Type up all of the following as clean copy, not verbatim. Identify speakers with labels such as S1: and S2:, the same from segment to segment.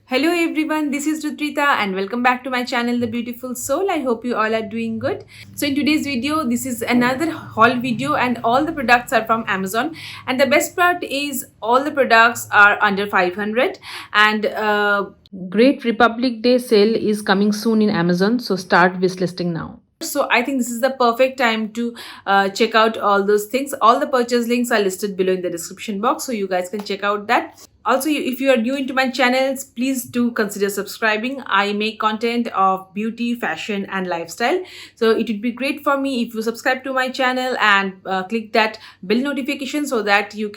S1: Hello everyone, this is Rutrita and welcome back to my channel The Beautiful Soul. I hope you all are doing good. So in today's video, this is another haul video and all the products are from Amazon, and the best part is all the products are under 500, and Great Republic Day sale is coming soon in Amazon, so start wishlisting now. So I think this is the perfect time to check out all those things. All the purchase links are listed below in the description box, so you guys can check out that. Also, if you are new into my channels, please do consider subscribing. I make content of beauty, fashion and lifestyle, so it would be great for me if you subscribe to my channel and click that bell notification so that you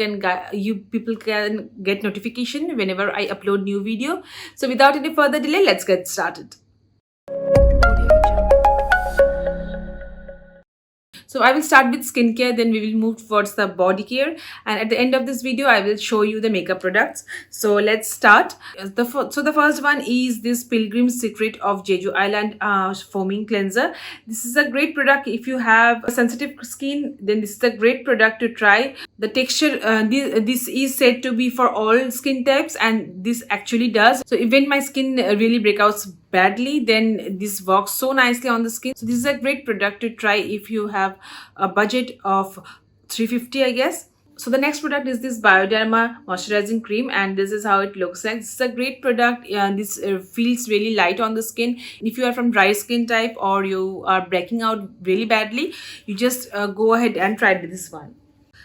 S1: people can get notification whenever I upload new video. So without any further delay, let's get started. So I will start with skincare, then we will move towards the body care, and at the end of this video I will show you the makeup products. So let's start. So the first one is this Pilgrim's Secret of Jeju Island foaming cleanser. This is a great product if you have a sensitive skin, then this is a great product to try. The texture, this is said to be for all skin types, and this actually does. So even my skin really breakouts badly, then this works so nicely on the skin. So this is a great product to try if you have a budget of 350, I guess. So the next product is this Bioderma moisturizing cream, and this is how it looks like. This is a great product. This feels really light on the skin. If you are from dry skin type or you are breaking out really badly, you just go ahead and try this one.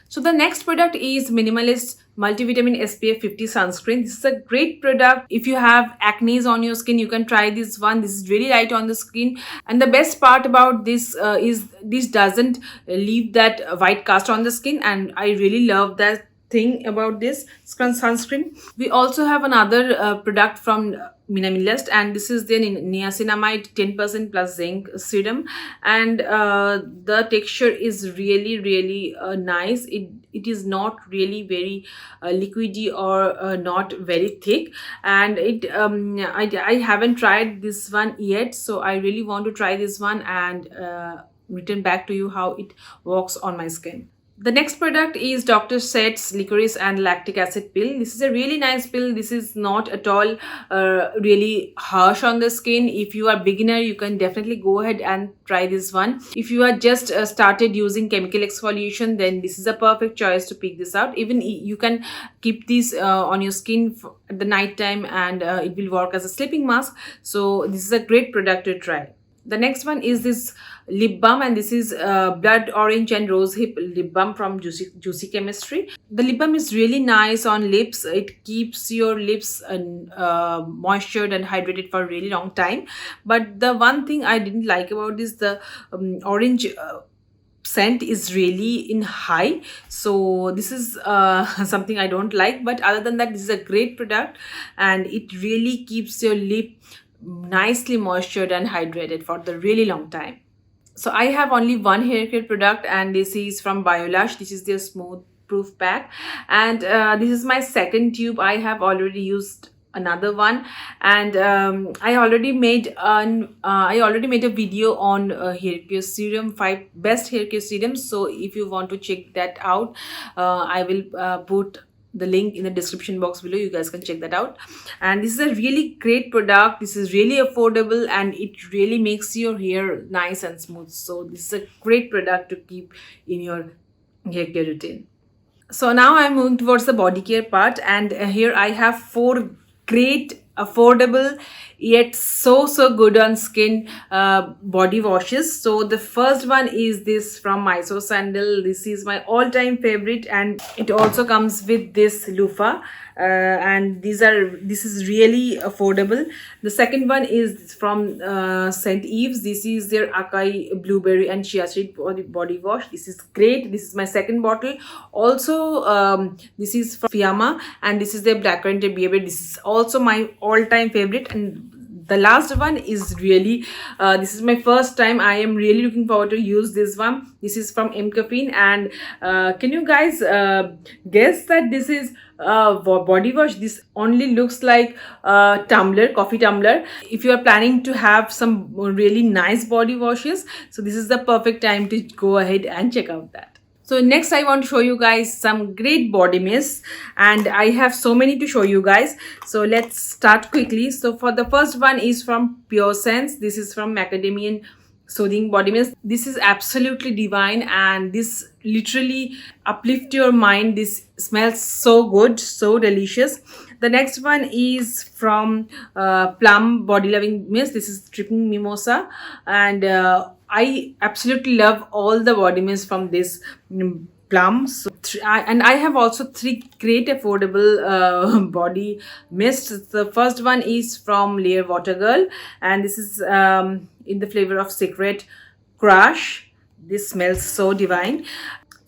S1: So the next product is Minimalist Multivitamin SPF 50 Sunscreen. This is a great product. If you have acne on your skin, you can try this one. This is really light on the skin. And the best part about this is this doesn't leave that white cast on the skin. And I really love that thing about this sunscreen. We also have another product from Minimalist, and this is the niacinamide 10% plus zinc serum, and the texture is really nice. It is not really very liquidy or not very thick, and I haven't tried this one yet, so I really want to try this one and return back to you how it works on my skin. The next product is Dr. Sed's licorice and lactic acid pill. This is a really nice pill. This is not at all really harsh on the skin. If you are beginner, you can definitely go ahead and try this one. If you are just started using chemical exfoliation, then this is a perfect choice to pick this out. Even you can keep this on your skin at the night time, and it will work as a sleeping mask. So this is a great product to try. The next one is this lip balm, and this is blood orange and rose hip lip balm from Juicy Chemistry. The lip balm is really nice on lips. It keeps your lips moistured and hydrated for a really long time. But the one thing I didn't like about this, the orange scent is really in high, so this is something I don't like. But other than that, this is a great product, and it really keeps your lip nicely moistured and hydrated for the really long time. So I have only one hair care product, and this is from Biolash. This is their smooth proof pack, and this is my second tube. I have already used another one, and I already made a video on hair care serum, 5 best hair care serums. So if you want to check that out, I will put the link in the description box below. You guys can check that out. And this is a really great product. This is really affordable, and it really makes your hair nice and smooth. So this is a great product to keep in your hair care routine. So now I'm moving towards the body care part, and here I have 4 great, affordable, yet so good on skin body washes. So the first one is this from Mysore Sandal. This is my all-time favorite, and it also comes with this loofah, and this is really affordable. The second one is from St. Ives. This is their acai blueberry and chia seed body wash. This is great. This is my second bottle. Also this is from Fiyama, and this is their blackcurrant beer. This is also my all-time favorite. And the last one is really this is my first time. I am really looking forward to use this one. This is from M Caffeine, and can you guys guess that this is body wash? This only looks like a tumbler, coffee tumbler. If you are planning to have some really nice body washes, so this is the perfect time to go ahead and check out that. So next I want to show you guys some great body mist, and I have so many to show you guys. So let's start quickly. So for the first one is from Pure Sense. This is from Macadamian Soothing Body Mist. This is absolutely divine, and this literally uplift your mind. This smells so good, so delicious. The next one is from Plum Body Loving Mist. This is Dripping Mimosa, and I absolutely love all the body mists from this Plum. So and I have also three great affordable body mists. The first one is from Layer Water Girl, and this is in the flavor of Secret Crush. This smells so divine.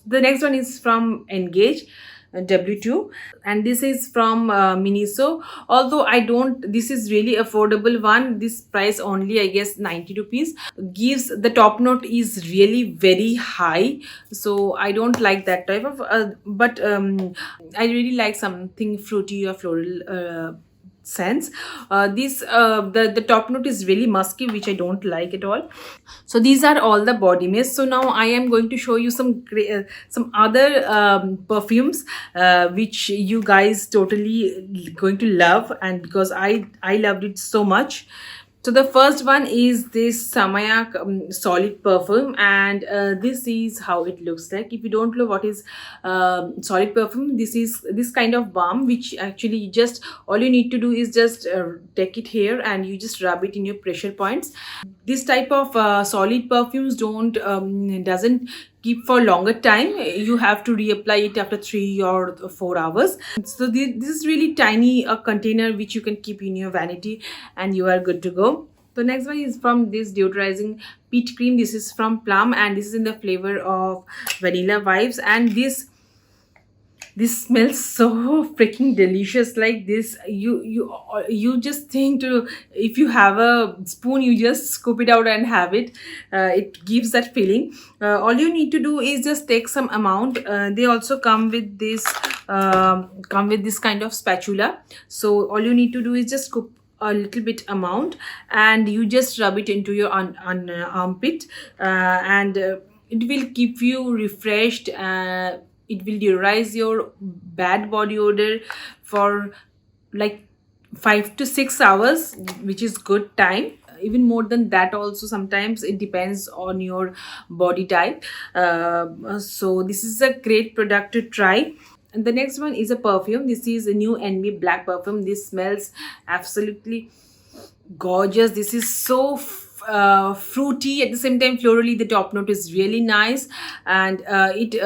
S1: The next one is from Engage W2, and this is from Miniso. Although I don't, this is really affordable one. This price only, I guess, 90 rupees. Gives the top note is really very high, so I don't like that type of. But I really like something fruity or floral. Sense this the top note is really musky, which I don't like at all. So these are all the body mists. So now I am going to show you some other perfumes which you guys totally going to love, and because I loved it so much. So the first one is this Samaya solid perfume, and this is how it looks like. If you don't know what is solid perfume, this is this kind of balm which actually just all you need to do is just take it here and you just rub it in your pressure points. This type of solid perfumes don't doesn't keep for longer time. You have to reapply it after 3 or 4 hours. So this is really tiny container which you can keep in your vanity, and you are good to go. The next one is from this deodorizing peach cream. This is from Plum, and this is in the flavor of vanilla vibes, and this smells so freaking delicious. Like this, you just think to, if you have a spoon, you just scoop it out and have it. It gives that feeling. All you need to do is just take some amount. They also come with this kind of spatula. So all you need to do is just scoop a little bit amount, and you just rub it into your armpit, and it will keep you refreshed. It will deodorize your bad body odor for like 5 to 6 hours, which is good time. Even more than that also, sometimes it depends on your body type. So this is a great product to try. And the next one is a perfume. This is a new NB Black perfume. This smells absolutely gorgeous. This is so fruity, at the same time florally. The top note is really nice, and it's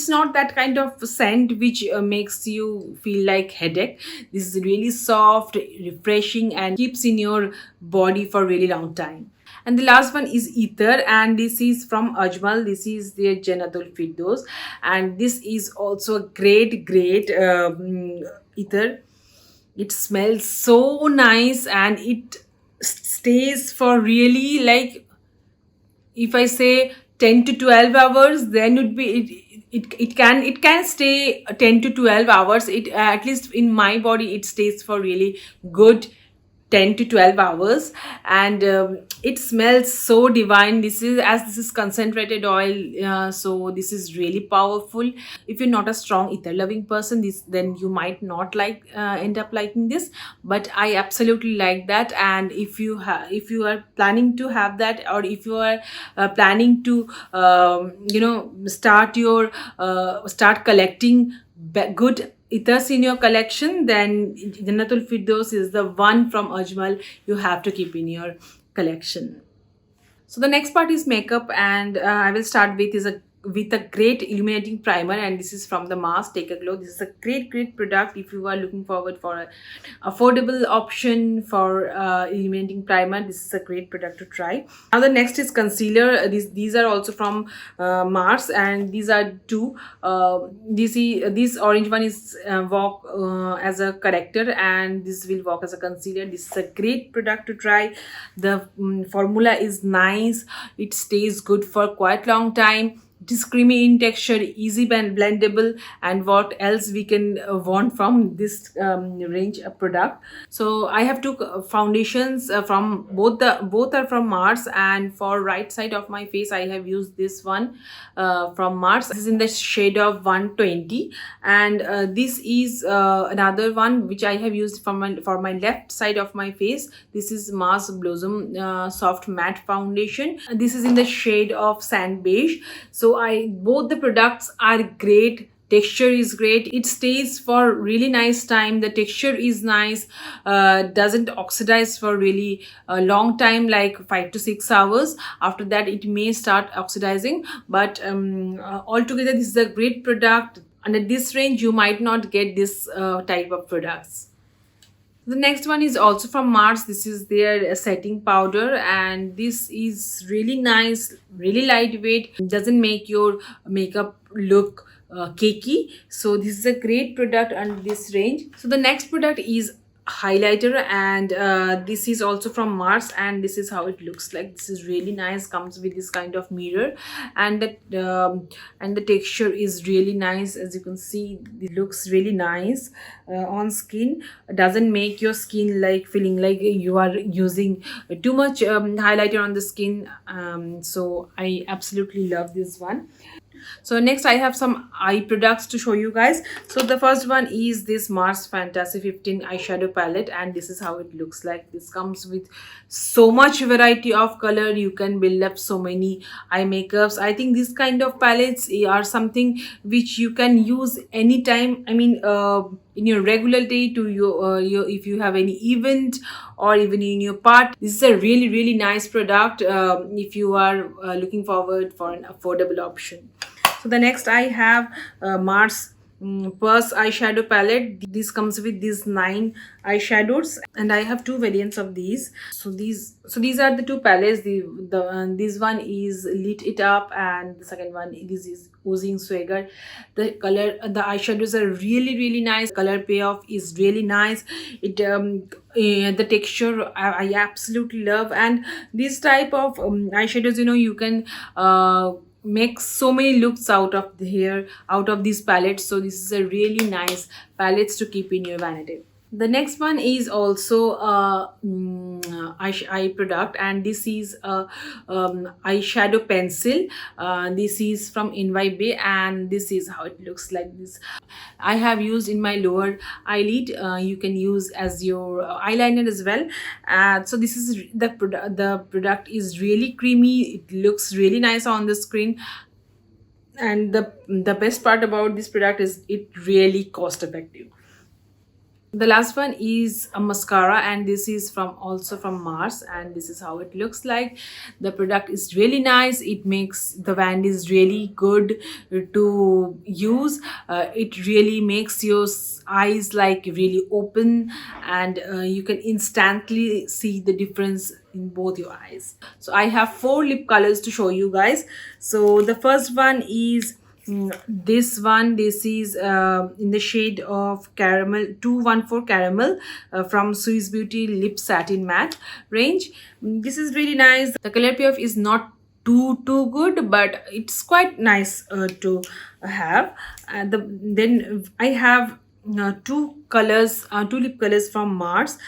S1: not that kind of scent which makes you feel like headache. This is really soft, refreshing, and keeps in your body for really long time. And the last one is Ether, and this is from Ajmal. This is their Janatul Firdos, and this is also a great ether. It smells so nice, and it stays for really, like, if I say 10 to 12 hours, then would be it can stay 10 to 12 hours. It at least in my body it stays for really good 10 to 12 hours, and it smells so divine. This is concentrated oil, so this is really powerful. If you're not a strong ether loving person, then you might not end up liking this, but I absolutely like that. And if you are planning to have that, or if you are planning to start collecting good ethers in your collection, then Jannatul Firdos is the one from Ajmal you have to keep in your collection. So the next part is makeup, and I will start with a great illuminating primer, and this is from the Mars Take a Glow. This is a great product if you are looking forward for an affordable option for illuminating primer. This is a great product to try. Now the next is concealer. These are also from Mars, and these are two. This orange one is walk as a corrector, and this will walk as a concealer. This is a great product to try. The formula is nice. It stays good for quite long time. it is creamy in texture, easy blendable, and what else we can want from this range of product. So I have two foundations from both are from Mars, and for right side of my face I have used this one from Mars. This is in the shade of 120, and this is another one which I have used for my left side of my face. This is Mars Blossom soft matte foundation. This is in the shade of sand beige. So I both the products are great. Texture is great, it stays for really nice time, the texture is nice, doesn't oxidize for really a long time, like 5 to 6 hours. After that it may start oxidizing, but altogether this is a great product, and at this range you might not get this type of products. The next one is also from Mars. This is their setting powder, and this is really nice, really lightweight. It doesn't make your makeup look cakey. So this is a great product under this range. So the next product is highlighter, and this is also from Mars, and this is how it looks like. This is really nice, comes with this kind of mirror, and the texture is really nice. As you can see, it looks really nice on skin. Doesn't make your skin like feeling like you are using too much highlighter on the skin. So I absolutely love this one. So next I have some eye products to show you guys. So the first one is this Mars Fantasy 15 eyeshadow palette, and this is how it looks like. This comes with so much variety of color. You can build up so many eye makeups. I think this kind of palettes are something which you can use anytime. I mean in your regular day, to your if you have any event or even in your part. This is a really nice product if you are looking forward for an affordable option. So the next I have Mars Purse eyeshadow palette. This comes with these 9 eyeshadows, and I have 2 variants of these. So these are the 2 palettes. This one is Lit It Up, and the second one, this is Oozing Swagger. The eyeshadows are really nice. Color payoff is really nice. It the texture I absolutely love, and this type of eyeshadows, you can make so many looks out of these palettes. So this is a really nice palettes to keep in your vanity. The next one is also a eye product, and this is a eyeshadow pencil. This is from NY Bay, and this is how it looks like. This I have used in my lower eyelid. You can use as your eyeliner as well. So this is the product is really creamy. It looks really nice on the screen, and the best part about this product is it really cost effective. The last one is a mascara, and this is also from Mars, and this is how it looks like. The product is really nice. It makes the wand is really good to use. It really makes your eyes like really open, and you can instantly see the difference in both your eyes. So I have 4 lip colors to show you guys. So the first one is this one. This is in the shade of caramel 214 caramel from Swiss Beauty Lip Satin Matte range. This is really nice. The color payoff is not too good, but it's quite nice to have. Then I have 2 lip colors from Mars.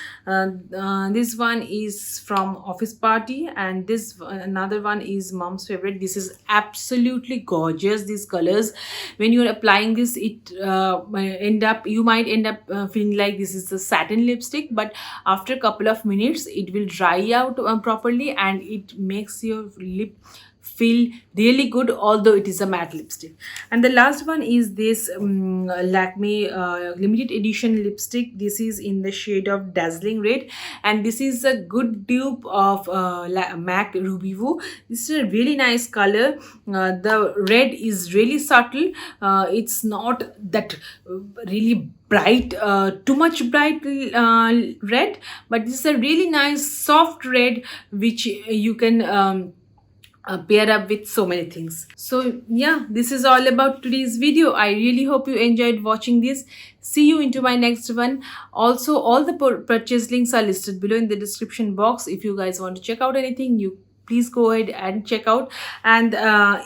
S1: This one is from Office Party, and this another one is Mom's Favorite. This is absolutely gorgeous. These colors, when you're applying this, it you might end up feeling like this is a satin lipstick, but after a couple of minutes it will dry out properly, and it makes your lip feel really good, although it is a matte lipstick. And the last one is this Lakme limited edition lipstick. This is in the shade of Dazzling Red, and this is a good dupe of MAC Ruby Woo. This is a really nice color. The red is really subtle. It's not that really bright, too much bright red, but this is a really nice soft red which you can pair up with so many things. So yeah, this is all about today's video. I really hope you enjoyed watching this. See you into my next one. Also, all the purchase links are listed below in the description box. If you guys want to check out anything, you please go ahead and check out. And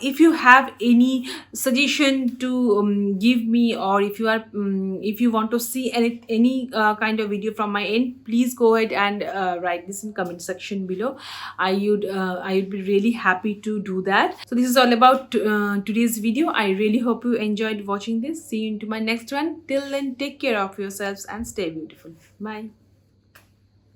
S1: if you have any suggestion to give me, or if you want to see any kind of video from my end, please go ahead and write this in comment section below. I would be really happy to do that. So this is all about today's video. I really hope you enjoyed watching this. See you into my next one. Till then, take care of yourselves and stay beautiful. Bye.